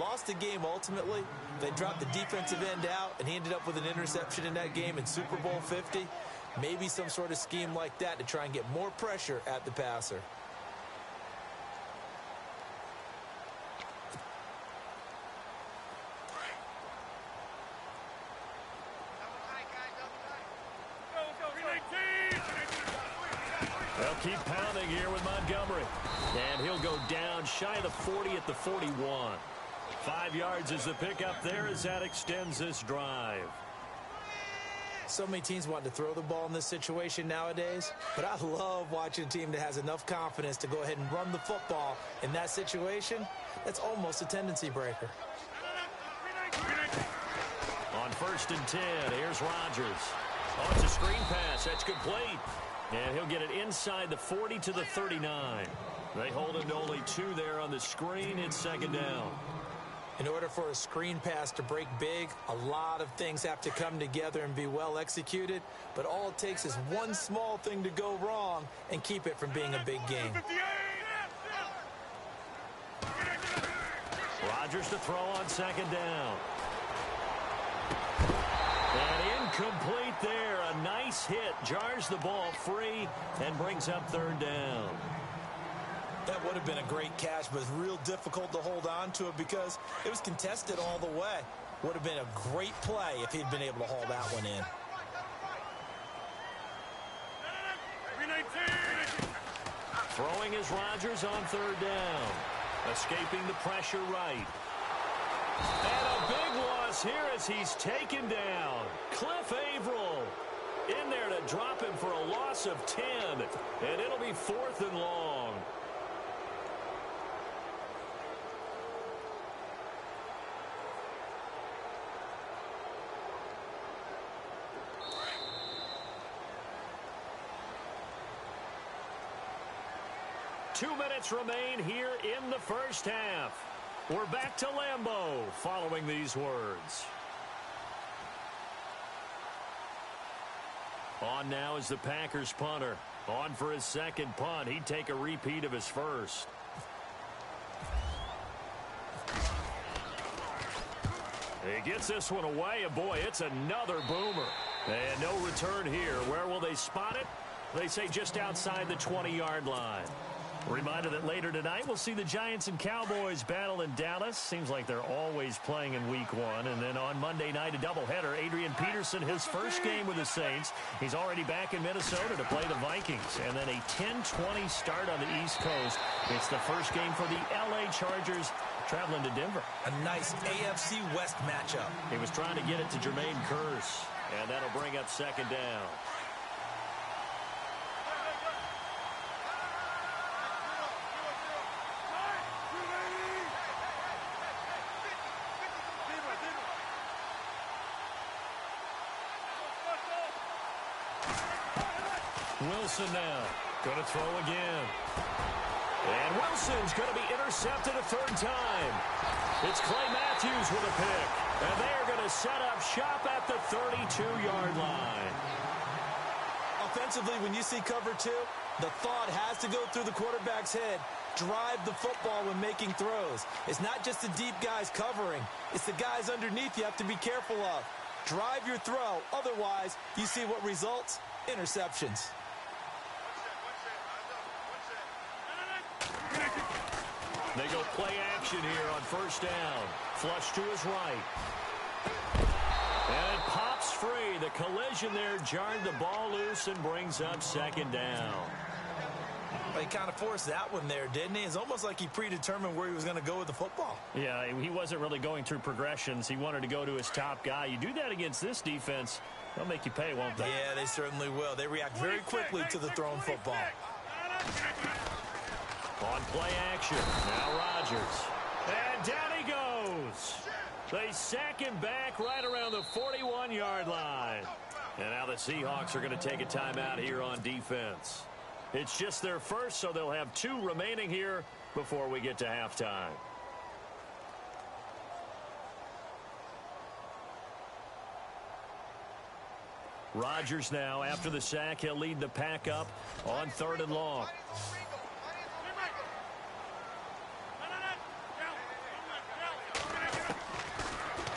lost the game ultimately. They dropped the defensive end out, and he ended up with an interception in that game in Super Bowl 50. Maybe some sort of scheme like that to try and get more pressure at the passer. They'll keep pounding here with Montgomery. And he'll go down shy of the 40 at the 41. 5 yards is the pickup there as that extends this drive. So many teams want to throw the ball in this situation nowadays, but I love watching a team that has enough confidence to go ahead and run the football in that situation. That's almost a tendency breaker. On 1st and 10, here's Rodgers. Oh, it's a screen pass. That's complete. And he'll get it inside the 40 to the 39. They hold him to only 2 there on the screen. It's 2nd down. In order for a screen pass to break big, a lot of things have to come together and be well executed. But all it takes is one small thing to go wrong and keep it from being a big game. Rodgers to throw on 2nd down. And incomplete there. A nice hit. Jars the ball free and brings up 3rd down. That would have been a great catch, but it's real difficult to hold on to it because it was contested all the way. Would have been a great play if he'd been able to haul that one in. Throwing is Rodgers on 3rd down. Escaping the pressure right. And a big loss here as he's taken down. Cliff Averill in there to drop him for a loss of 10. And it'll be 4th and long. Two minutes remain here in the first half. We're back to Lambeau following these words. On now is the Packers punter. On for his 2nd punt. He'd take a repeat of his first. He gets this one away, and boy, it's another boomer. And no return here. Where will they spot it? They say just outside the 20-yard line. Reminder that later tonight we'll see the Giants and Cowboys battle in Dallas. Seems like they're always playing in week 1. And then on Monday night, a doubleheader. Adrian Peterson, his first game with the Saints. He's already back in Minnesota to play the Vikings. And then a 10-20 start on the East Coast. It's the first game for the L.A. Chargers traveling to Denver. A nice AFC West matchup. He was trying to get it to Jermaine Kearse. And that'll bring up 2nd down. Wilson now. Going to throw again. And Wilson's going to be intercepted a 3rd time. It's Clay Matthews with a pick. And they are going to set up shop at the 32-yard line. Offensively, when you see cover 2, the thought has to go through the quarterback's head. Drive the football when making throws. It's not just the deep guys covering. It's the guys underneath you have to be careful of. Drive your throw. Otherwise, you see what results? Interceptions. They go play action here on 1st down. Flush to his right. And it pops free. The collision there jarred the ball loose and brings up 2nd down. Well, he kind of forced that one there, didn't he? It's almost like he predetermined where he was going to go with the football. Yeah, he wasn't really going through progressions. He wanted to go to his top guy. You do that against this defense, they'll make you pay, won't they? Yeah, they certainly will. They react very quickly to the thrown football. On play action, now Rodgers. And down he goes. They sack him back right around the 41-yard line. And now the Seahawks are going to take a timeout here on defense. It's just their first, so they'll have 2 remaining here before we get to halftime. Rodgers now, after the sack, he'll lead the pack up on 3rd and long.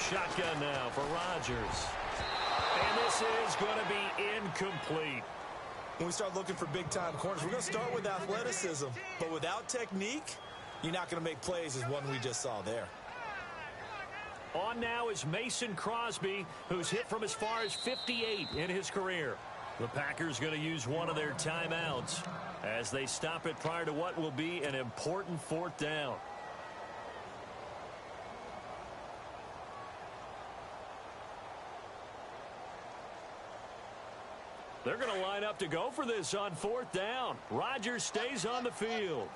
shotgun now for Rodgers. And this is going to be incomplete. When we start looking for big-time corners, we're going to start with athleticism. But without technique, you're not going to make plays as one we just saw there. On now is Mason Crosby, who's hit from as far as 58 in his career. The Packers going to use one of their timeouts as they stop it prior to what will be an important fourth down. They're going to line up to go for this on fourth down. Rodgers stays on the field.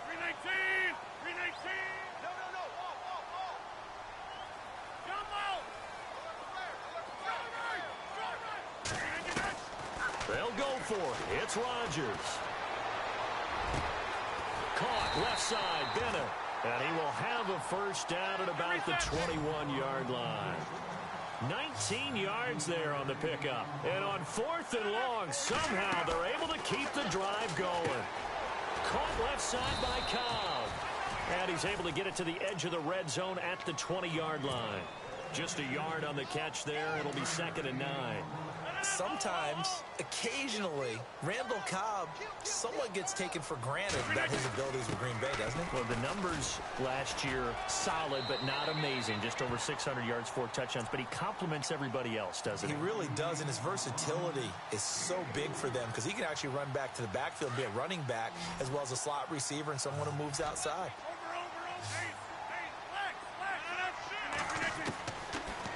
319! 319! No. Jump out! They'll go for it. It's Rodgers. Caught left side, Bennett. And he will have a first down at about the 21-yard line. 19 yards there on the pickup. And on fourth and long, somehow they're able to keep the drive going. Caught left side by Cobb. And he's able to get it to the edge of the red zone at the 20-yard line. Just a yard on the catch there. It'll be 2nd and 9. Sometimes, occasionally, Randall Cobb somewhat gets taken for granted about his abilities with Green Bay, doesn't he? Well, the numbers last year, solid but not amazing. Just over 600 yards, 4 touchdowns. But he complements everybody else, doesn't he? He really does, and his versatility is so big for them because he can actually run back to the backfield and be a running back as well as a slot receiver and someone who moves outside.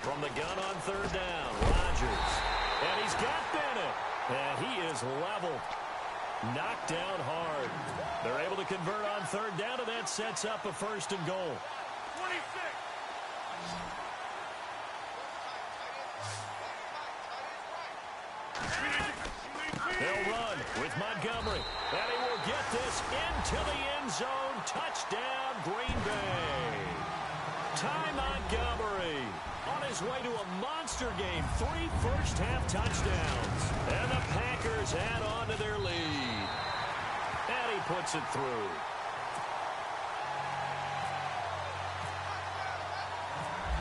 From the gun on third down, Rodgers. And he's got Bennett. And he is leveled. Knocked down hard. They're able to convert on third down, and that sets up a 1st and goal. 26. They'll run with Montgomery. And he will get this into the end zone. Touchdown, Green Bay. Ty Montgomery on his way to a monster game. 3 first-half touchdowns. And the Packers add on to their lead. And he puts it through.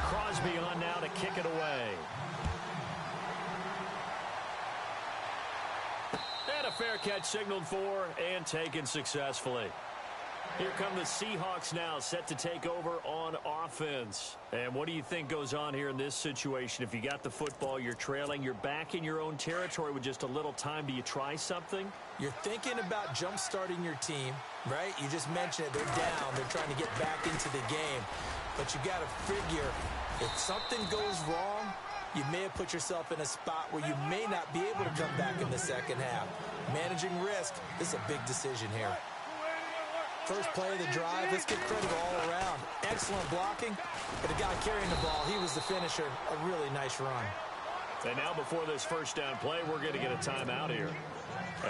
Crosby on now to kick it away. And a fair catch signaled for and taken successfully. Here come the Seahawks now, set to take over on offense. And what do you think goes on here in this situation? If you got the football, you're trailing, you're back in your own territory with just a little time. Do you try something? You're thinking about jump-starting your team, right? You just mentioned it. They're down. They're trying to get back into the game. But you got to figure, if something goes wrong, you may have put yourself in a spot where you may not be able to come back in the second half. Managing risk, this is a big decision here. First play of the drive, let's get credit all around. Excellent blocking, but the guy carrying the ball, he was the finisher. A really nice run. And now before this first down play, we're going to get a timeout here,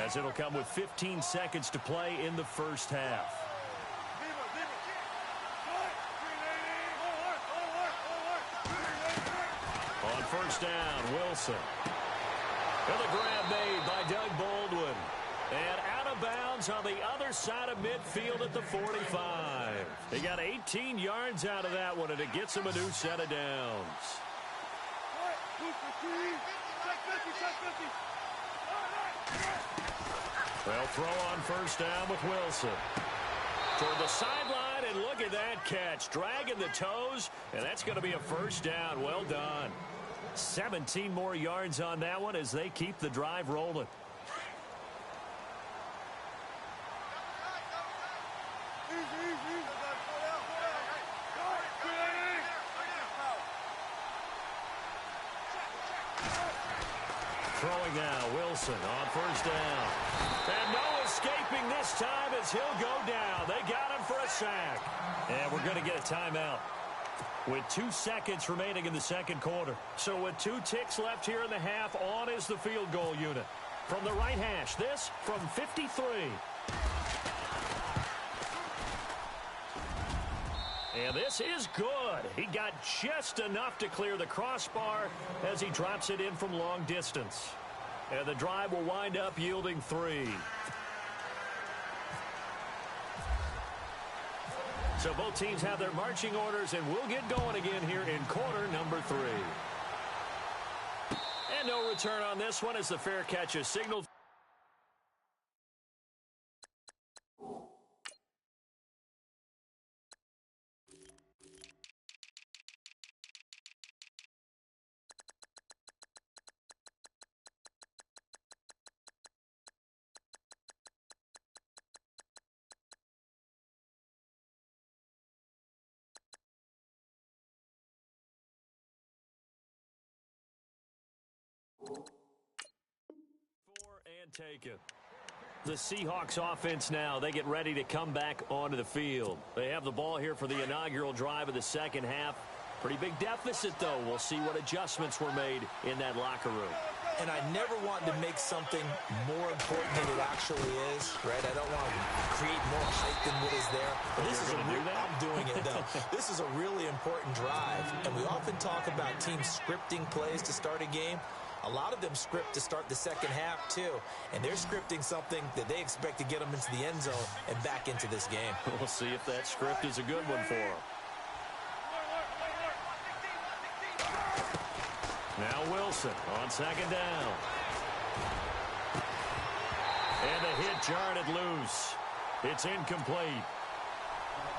as it'll come with 15 seconds to play in the first half. On first down, Wilson. And the grab made by Doug Baldwin. And out of bounds on the other side of midfield at the 45. He got 18 yards out of that one, and it gets him a new set of downs. They'll throw on first down with Wilson. Toward the sideline, and look at that catch. Dragging the toes, and that's going to be a first down. Well done. 17 more yards on that one as they keep the drive rolling. Throwing now, Wilson on first down. And no escaping this time as he'll go down. They got him for a sack. And we're going to get a timeout with 2 seconds remaining in the second quarter. So with 2 ticks left here in the half, on is the field goal unit. From the right hash, this from 53. And this is good. He got just enough to clear the crossbar as he drops it in from long distance. And the drive will wind up yielding 3. So both teams have their marching orders, and we'll get going again here in quarter number 3. And no return on this one as the fair catch is signaled. And taken. The Seahawks offense now, they get ready to come back onto the field. They have the ball here for the inaugural drive of the second half. Pretty big deficit, though. We'll see what adjustments were made in that locker room. And I never want to make something more important than it actually is, right? I don't want to create more hype than what is there. But this is I'm doing it, though. This is a really important drive. And we often talk about teams scripting plays to start a game. A lot of them script to start the second half, too. And they're scripting something that they expect to get them into the end zone and back into this game. We'll see if that script is a good one for them. Now Wilson on second down. And the hit jarred it loose. It's incomplete.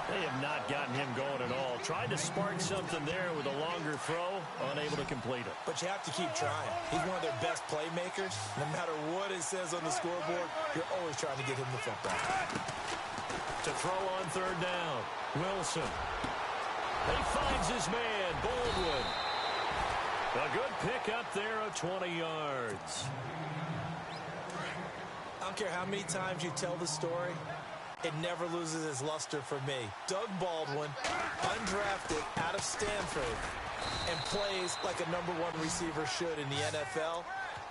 They have not gotten him going at all. Tried to spark something there with a longer throw, unable to complete it. But you have to keep trying. He's one of their best playmakers. No matter what it says on the scoreboard, you're always trying to get him the football. To throw on third down, Wilson. He finds his man, Baldwin. A good pick up there of 20 yards. I don't care how many times you tell the story, it never loses its luster for me. Doug Baldwin, undrafted out of Stanford, and plays like a #1 receiver should in the NFL.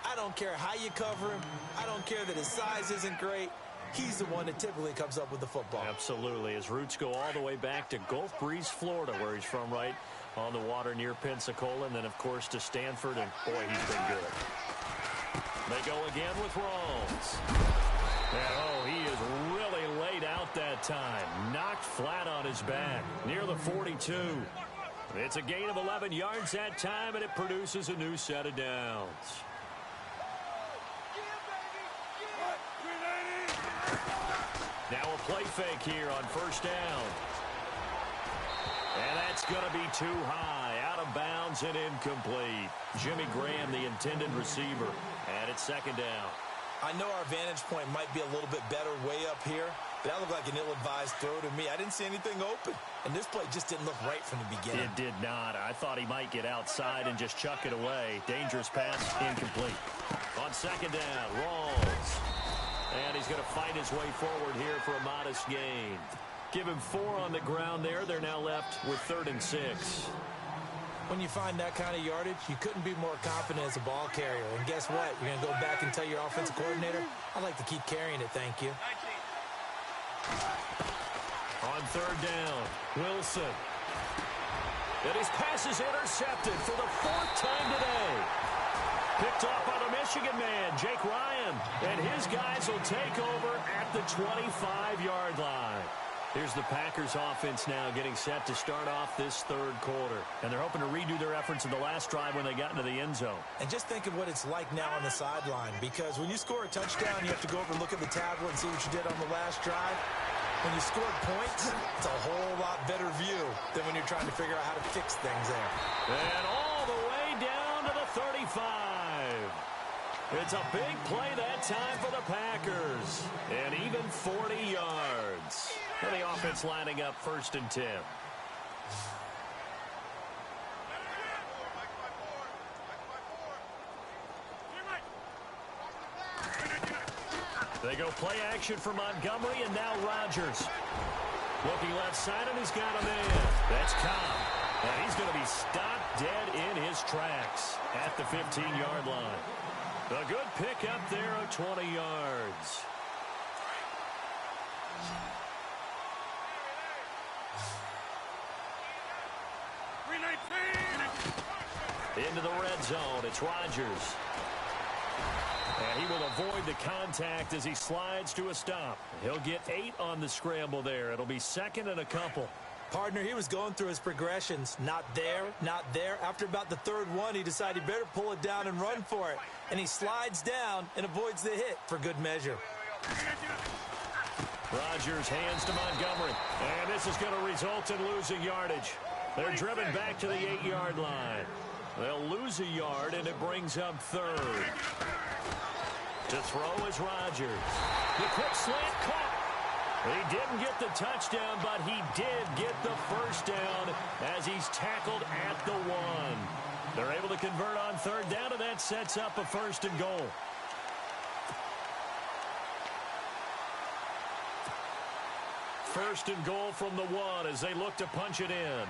I don't care how you cover him. I don't care that his size isn't great. He's the one that typically comes up with the football. Absolutely. His roots go all the way back to Gulf Breeze, Florida, where he's from, right on the water near Pensacola, and then, of course, to Stanford, and, boy, he's been good. They go again with Rawls. And, oh, he is really laid out that time. Knocked flat on his back near the 42. It's a gain of 11 yards that time, and it produces a new set of downs. Now a play fake here on first down. And that's going to be too high, out of bounds and incomplete. Jimmy Graham, the intended receiver, and it's second down. I know our vantage point might be a little bit better way up here, but that looked like an ill-advised throw to me. I didn't see anything open, and this play just didn't look right from the beginning. It did not. I thought he might get outside and just chuck it away. Dangerous pass, incomplete. On second down, Rawls. And he's going to fight his way forward here for a modest gain. Give him 4 on the ground there. They're now left with 3rd and 6. When you find that kind of yardage, you couldn't be more confident as a ball carrier. And guess what? You're going to go back and tell your offensive coordinator, I'd like to keep carrying it, thank you. On third down, Wilson. And his pass is intercepted for the 4th time today. Picked off by the Michigan man, Jake Ryan. And his guys will take over at the 25-yard line. Here's the Packers offense now getting set to start off this 3rd quarter. And they're hoping to redo their efforts in the last drive when they got into the end zone. And just think of what it's like now on the sideline, because when you score a touchdown, you have to go over and look at the tablet and see what you did on the last drive. When you score points, it's a whole lot better view than when you're trying to figure out how to fix things there. And all the way down to the 35. It's a big play that time for the Packers. And even 40 yards. And the offense lining up 1st and 10. They go play action for Montgomery, and now Rodgers. Looking left side, and he's got a man. That's Cobb. And he's going to be stopped dead in his tracks at the 15-yard line. A good pick up there of 20 yards. Into the red zone. It's Rodgers. And he will avoid the contact as he slides to a stop. He'll get 8 on the scramble there. It'll be second and a couple. Partner, he was going through his progressions. Not there, not there. After about the third one, he decided he better pull it down and run for it. And he slides down and avoids the hit for good measure. Rodgers hands to Montgomery. And this is going to result in losing yardage. They're driven back to the 8-yard line. They'll lose a yard, and it brings up third. To throw is Rodgers. The quick slant caught. He didn't get the touchdown, but he did get the first down as he's tackled at the 1. They're able to convert on third down, and that sets up a first and goal. First and goal from the 1 as they look to punch it in.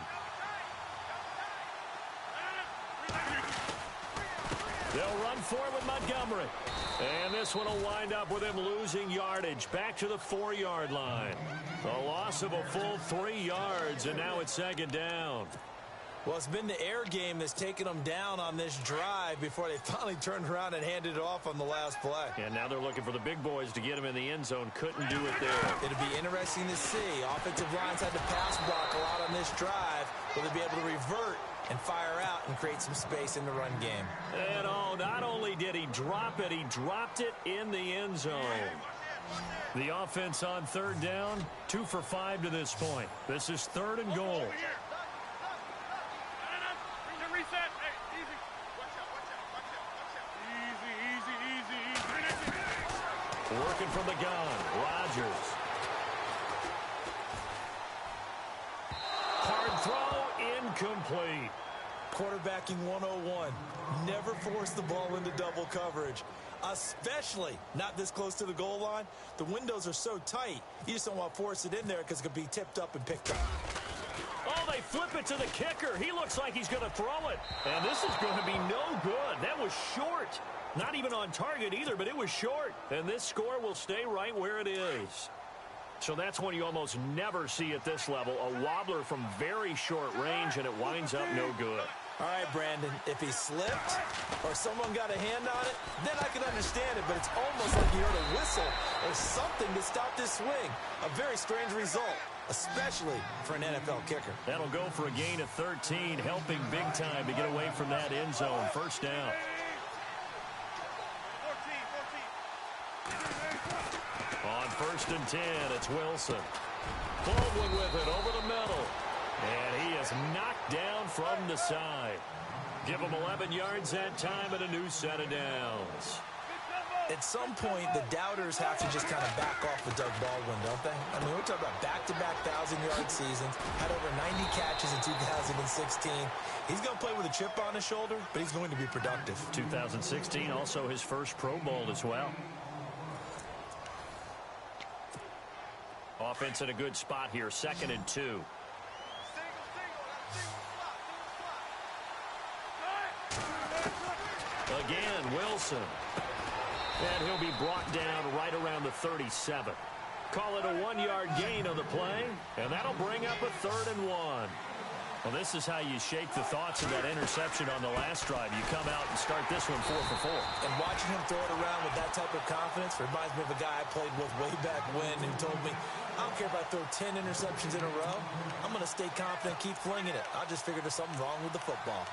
They'll run for it with Montgomery. And this one will wind up with him losing yardage back to the 4-yard line. A loss of a full 3 yards, and now it's second down. Well, it's been the air game that's taken them down on this drive before they finally turned around and handed it off on the last play. And now they're looking for the big boys to get him in the end zone. Couldn't do it there. It'll be interesting to see. Offensive lines had to pass block a lot on this drive. Will they be able to revert and fire out and create some space in the run game? And not only did he drop it, he dropped it in the end zone. The offense on third down, 2 for 5 to this point. This is third and goal. Working from the gun, Rodgers. Hard throw, incomplete. Quarterbacking 101. Never force the ball into double coverage, especially not this close to the goal line. The windows are so tight, you just don't want to force it in there because it could be tipped up and picked up. Oh, they flip it to the kicker. He looks like he's going to throw it. And this is going to be no good. That was short. Not even on target either, but it was short. And this score will stay right where it is. So that's one you almost never see at this level. A wobbler from very short range, and it winds up no good. All right, Brandon, if he slipped or someone got a hand on it, then I can understand it, but it's almost like you heard a whistle or something to stop this swing. A very strange result, especially for an NFL kicker. That'll go for a gain of 13, helping big time to get away from that end zone. First down. On first and 10, it's Wilson. Baldwin with it over the middle. And he is knocked down from the side. Give him 11 yards that time and a new set of downs. At some point, the doubters have to just kind of back off with Doug Baldwin, don't they? I mean, we're talking about back-to-back 1,000-yard seasons, had over 90 catches in 2016. He's going to play with a chip on his shoulder, but he's going to be productive. 2016, also his first Pro Bowl as well. Offense in a good spot here, 2nd and 2. Again, Wilson. And he'll be brought down right around the 37. Call it a 1-yard gain on the play, and that'll bring up a 3rd and 1. Well, this is how you shake the thoughts of that interception on the last drive. You come out and start this one 4 for 4. And watching him throw it around with that type of confidence reminds me of a guy I played with way back when who told me, I don't care if I throw 10 interceptions in a row. I'm going to stay confident, keep flinging it. I just figured there's something wrong with the football.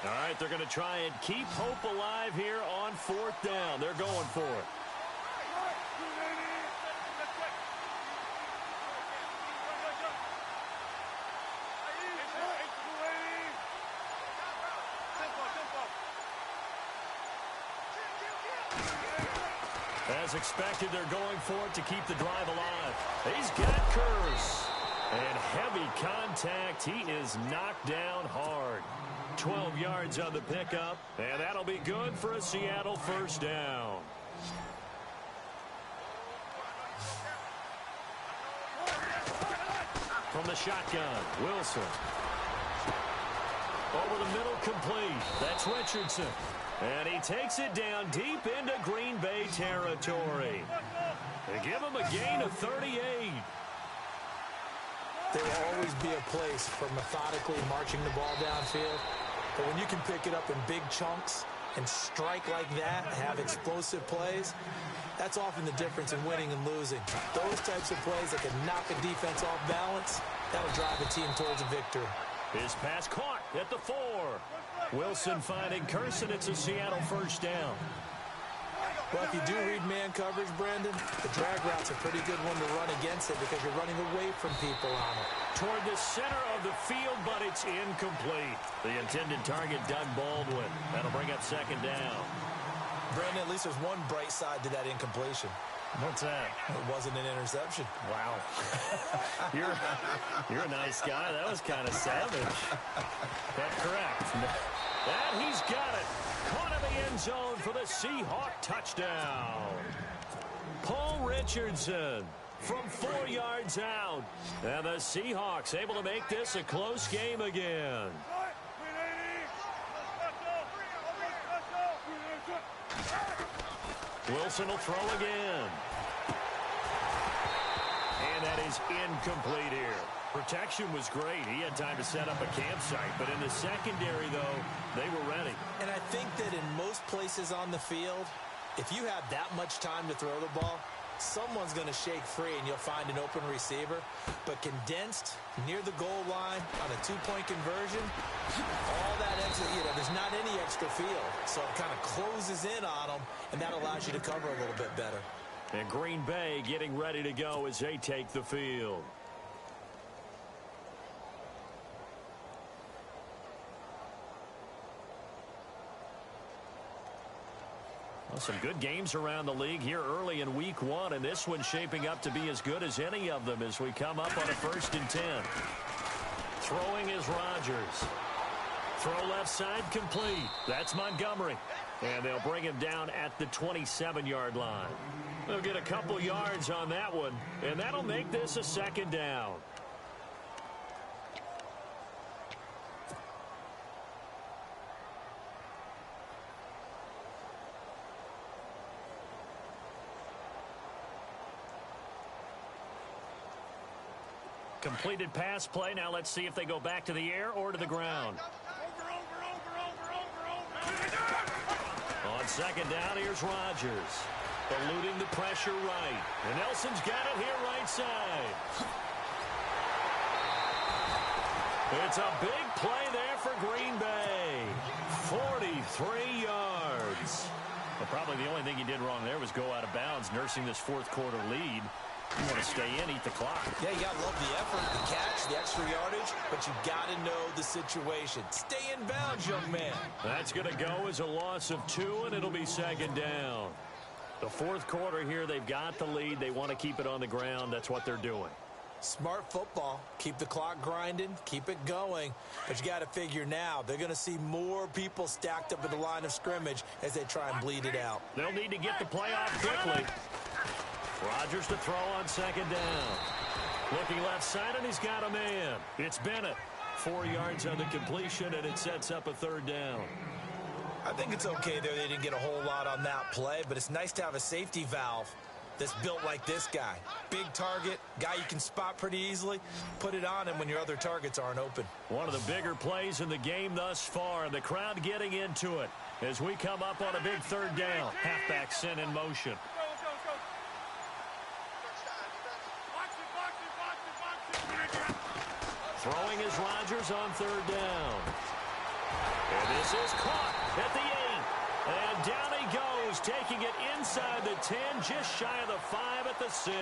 All right, they're going to try and keep hope alive here on 4th down. They're going for it. As expected, they're going for it to keep the drive alive. He's got Kurz. And heavy contact. He is knocked down hard. 12 yards on the pickup, and that'll be good for a Seattle first down. From the shotgun, Wilson. Over the middle, complete. That's Richardson. And he takes it down deep into Green Bay territory. They give him a gain of 38. There will always be a place for methodically marching the ball downfield. But when you can pick it up in big chunks and strike like that, have explosive plays, that's often the difference in winning and losing. Those types of plays that can knock a defense off balance, that'll drive a team towards a victory. His pass caught at the 4. Wilson finding Curson. It's a Seattle first down. Well, if you do read man coverage, Brandon, the drag route's a pretty good one to run against it because you're running away from people on it. Toward the center of the field, but it's incomplete. The intended target, Doug Baldwin. That'll bring up second down. Brandon, at least there's one bright side to that incompletion. What's that? It wasn't an interception. Wow. You're a nice guy. That was kind of savage. That's correct. And he's got it. Caught in the end zone for the Seahawk touchdown. Paul Richardson from 4 yards out. And the Seahawks able to make this a close game again. Wilson will throw again. And that is incomplete here. Protection was great. He had time to set up a campsite. But in the secondary, though, they were ready. And I think that in most places on the field, if you have that much time to throw the ball, someone's going to shake free and you'll find an open receiver. But condensed near the goal line on a two-point conversion, all that extra, there's not any extra field. So it kind of closes in on them, and that allows you to cover a little bit better. And Green Bay getting ready to go as they take the field. Well, some good games around the league here early in week 1, and this one's shaping up to be as good as any of them as we come up on a 1st and 10. Throwing is Rodgers. Throw left side complete. That's Montgomery. And they'll bring him down at the 27-yard line. They'll get a couple yards on that one, and that'll make this a 2nd down. Completed pass play. Now let's see if they go back to the air or to the ground. On 2nd down, here's Rodgers. Eluding the pressure right. And Nelson's got it here right side. It's a big play there for Green Bay. 43 yards. But probably the only thing he did wrong there was go out of bounds, nursing this 4th quarter lead. You want to stay in, eat the clock. Yeah, you got to love the effort, the catch, the extra yardage, but you got to know the situation. Stay in bounds, young man. That's going to go as a loss of 2, and it'll be 2nd down. The 4th quarter here, they've got the lead. They want to keep it on the ground. That's what they're doing. Smart football. Keep the clock grinding. Keep it going. But you got to figure now, they're going to see more people stacked up at the line of scrimmage as they try and bleed it out. They'll need to get the play off quickly. Rodgers to throw on 2nd down. Looking left side, and he's got a man. It's Bennett. 4 yards on the completion, and it sets up a 3rd down. I think it's okay there. They didn't get a whole lot on that play, but it's nice to have a safety valve that's built like this guy. Big target, guy you can spot pretty easily. Put it on him when your other targets aren't open. One of the bigger plays in the game thus far, and the crowd getting into it as we come up on a big 3rd down. Halfback sent in motion. Throwing is Rodgers on 3rd down. And this is caught at the 8. And down he goes, taking it inside the 10, just shy of the 5 at the 6.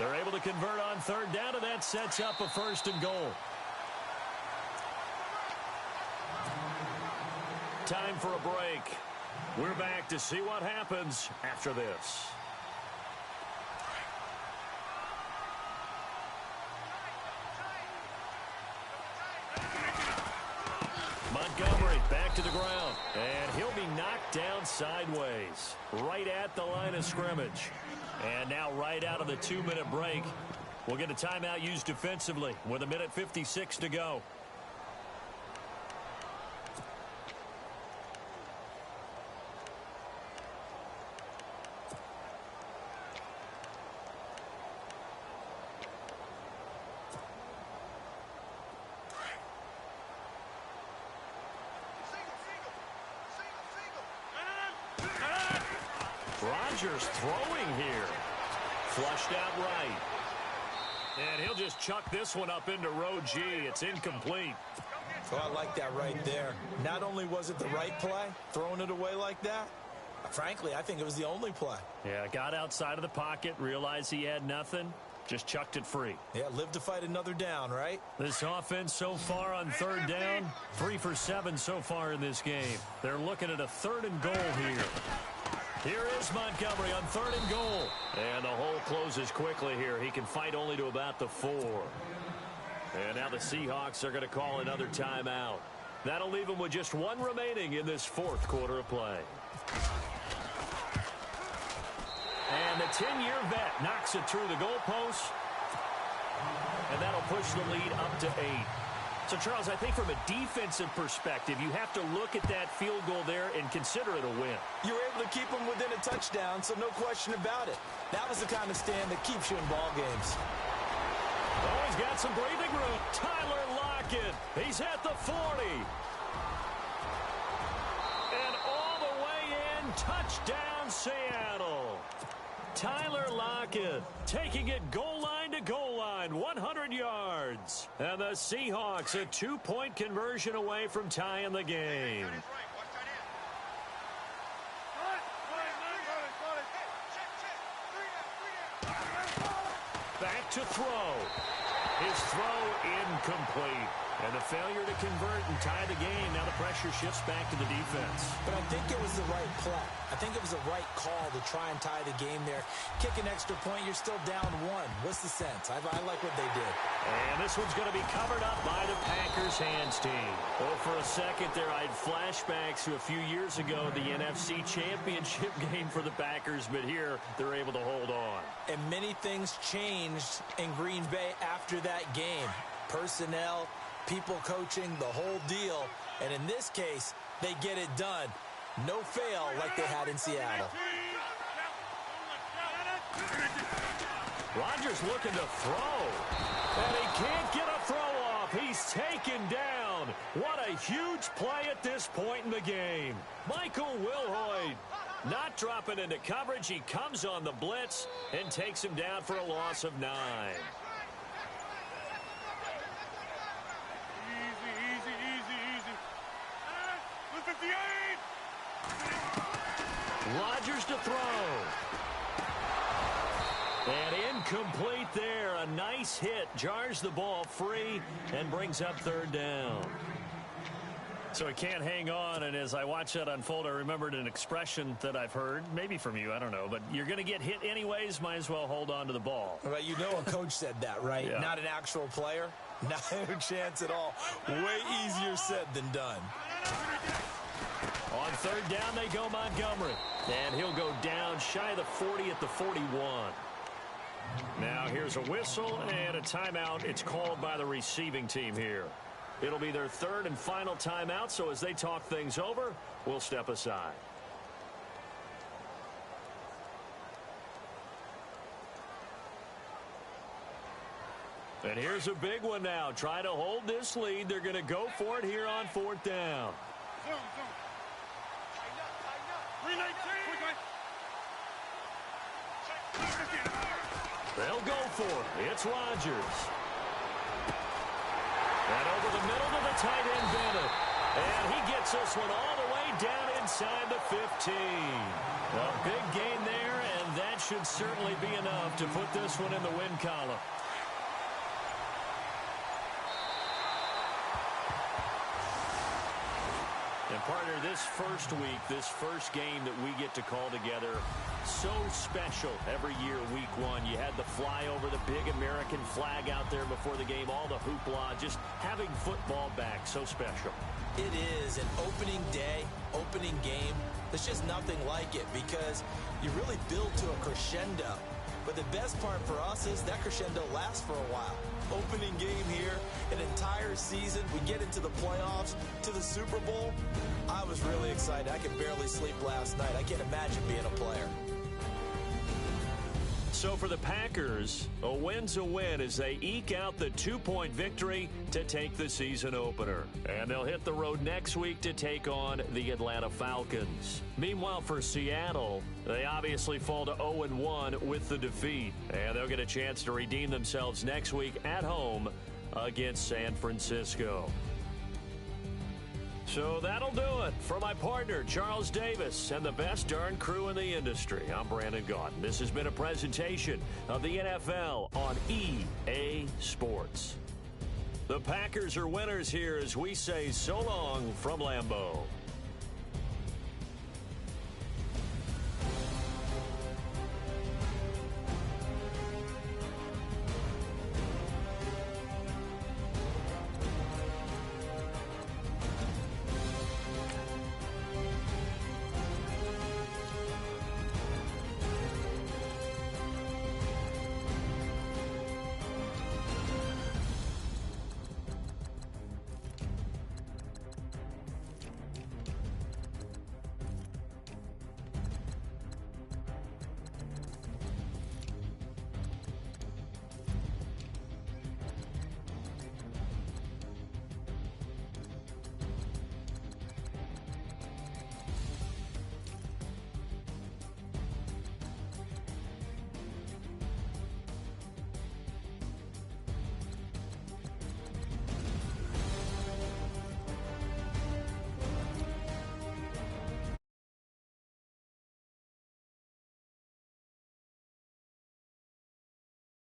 They're able to convert on 3rd down, and that sets up a 1st and goal. Time for a break. We're back to see what happens after this. Montgomery back to the ground, and he'll be knocked down sideways right at the line of scrimmage. And now right out of the 2-minute break, we'll get a timeout used defensively with 1:56 to go. Rodgers throwing here. Flushed out right. And he'll just chuck this one up into row G. It's incomplete. Oh, I like that right there. Not only was it the right play, throwing it away like that, frankly, I think it was the only play. Yeah, got outside of the pocket, realized he had nothing, just chucked it free. Yeah, live to fight another down, right? This offense so far on third down, 3 for 7 so far in this game. They're looking at a 3rd and goal here. Here is Montgomery on 3rd and goal. And the hole closes quickly here. He can fight only to about the 4. And now the Seahawks are going to call another timeout. That'll leave them with just 1 remaining in this 4th quarter of play. And the 10-year vet knocks it through the goalpost. And that'll push the lead up to 8. So, Charles, I think from a defensive perspective, you have to look at that field goal there and consider it a win. You were able to keep them within a touchdown, so no question about it. That was the kind of stand that keeps you in ball games. Oh, he's got some breathing room. Tyler Lockett. He's at the 40. And all the way in, touchdown Seattle. Tyler Lockett taking it goal line to goal line, 100 yards. And the Seahawks a 2-point conversion away from tying the game. Back to throw. His throw incomplete. And the failure to convert and tie the game. Now the pressure shifts back to the defense. But I think it was the right play. I think it was the right call to try and tie the game there. Kick an extra point, you're still down 1. What's the sense? I like what they did. And this one's going to be covered up by the Packers hands team. Oh, for a second there, I had flashbacks to a few years ago, the NFC Championship game for the Packers. But here, they're able to hold on. And many things changed in Green Bay after that game. Personnel, people coaching, the whole deal. And in this case, they get it done. No fail like they had in Seattle. Rodgers looking to throw. And he can't get a throw off. He's taken down. What a huge play at this point in the game. Michael Wilhoit not dropping into coverage. He comes on the blitz and takes him down for a loss of 9. Rodgers to throw. And incomplete there. A nice hit. Jars the ball free and brings up 3rd down. So he can't hang on, and as I watch that unfold, I remembered an expression that I've heard, maybe from you, I don't know, but you're going to get hit anyways, might as well hold on to the ball. Right, you know a coach said that, right? Yeah. Not an actual player. Not a chance at all. Way easier said than done. On 3rd down, they go Montgomery. And he'll go down shy of the 40 at the 41. Now here's a whistle and a timeout. It's called by the receiving team here. It'll be their 3rd and final timeout, so as they talk things over, we'll step aside. And here's a big one now. Try to hold this lead. They're going to go for it here on 4th down. They'll go for it. It's Rodgers. And over the middle to the tight end, Bennett. And he gets this one all the way down inside the 15. A big gain there, and that should certainly be enough to put this one in the win column. And partner, this first week, this first game that we get to call together, so special every year, week 1. You had the flyover, the big American flag out there before the game, all the hoopla, just having football back, so special. It is an opening day, opening game. There's just nothing like it because you really build to a crescendo. But the best part for us is that crescendo lasts for a while. Opening game here, an entire season. We get into the playoffs, to the Super Bowl. I was really excited. I could barely sleep last night. I can't imagine being a player. So for the Packers, a win's a win as they eke out the 2-point victory to take the season opener. And they'll hit the road next week to take on the Atlanta Falcons. Meanwhile, for Seattle, they obviously fall to 0-1 with the defeat. And they'll get a chance to redeem themselves next week at home against San Francisco. So that'll do it. For my partner, Charles Davis, and the best darn crew in the industry, I'm Brandon Gaudin. This has been a presentation of the NFL on EA Sports. The Packers are winners here as we say so long from Lambeau.